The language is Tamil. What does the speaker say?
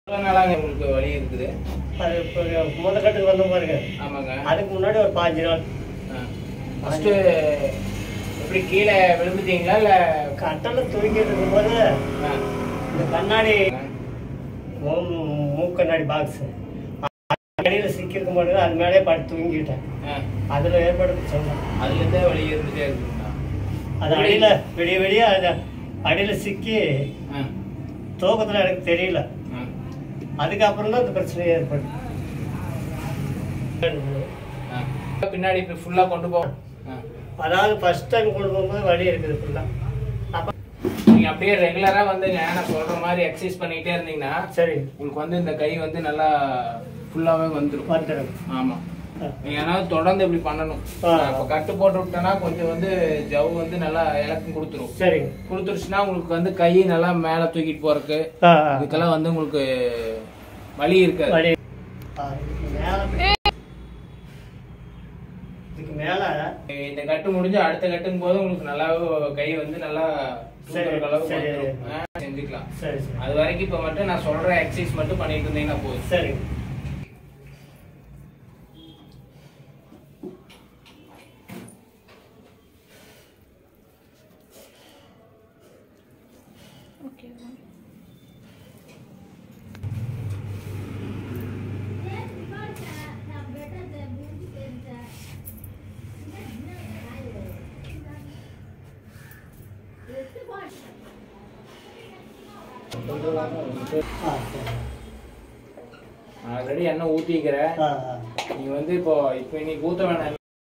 உங்களுக்கு வலி இருக்குது. அது இப்போ முதல் கட்டுக்கு வந்த பாருங்க. ஆமாங்க. அதுக்கு முன்னாடி ஒரு 5 நாள். ஃபர்ஸ்ட் எப்படி கீழே விழுந்துட்டீங்களா இல்ல கட்டல தூங்கிட்டு இருக்கும்போது இந்த கண்ணாடி மூக்கண்ணாடி பாக்ஸ் அடியில் சிக்கிருக்கும் போது அது மேலே படுத்து தூங்கிட்டேன். அதில் ஏற்படுத்தி சொன்னேன். அதுலேருந்தே வலி இருந்துட்டே இருக்குங்களா? அது அடியில் விடிய விடிய அது அடியில் சிக்கி தூக்கத்தில் எனக்கு தெரியல. அதுக்கப்புறம் தான் இந்த பிரச்சனை ஏற்படும். பின்னாடி இப்போ ஃபுல்லாக கொண்டு போவோம். அதாவது ஃபர்ஸ்ட் டைம் கொண்டு போகும்போது வலி இருக்குது ஃபுல்லாக. அப்போ நீங்கள் அப்படியே ரெகுலராக வந்துங்க நான் சொல்கிற மாதிரி எக்ஸசைஸ் பண்ணிக்கிட்டே இருந்தீங்கன்னா சரி உங்களுக்கு வந்து இந்த கை வந்து நல்லா ஃபுல்லாகவே வந்துடும். ஆமாம், நீங்கள் ஏதாவது தொடர்ந்து இப்படி பண்ணணும். இப்போ கட்டு போட்டு விட்டோன்னா கொஞ்சம் வந்து ஜவ் வந்து நல்லா இலக்கம் கொடுத்துரும். சரி கொடுத்துருச்சுன்னா உங்களுக்கு வந்து கை நல்லா மேலே தூக்கிட்டு போறதுக்கு இதுக்கெல்லாம் வந்து உங்களுக்கு வலி இருக்காது. இந்த கட்டு முடிஞ்சு அடுத்த கட்டும் போது உங்களுக்கு நல்லாவே கை வந்து நல்லா செஞ்சுக்கலாம். அது வரைக்கும் இப்ப மட்டும் நான் சொல்ற எக்ஸசைஸ் மட்டும் பண்ணிட்டு இருந்தீங்கன்னா போதும். சரி ஆல்ரெடி எண்ணெய் ஊத்திக்கிறேன். நீங்க வந்து இப்போ இன்னைக்கு ஊத்த வேணாம்.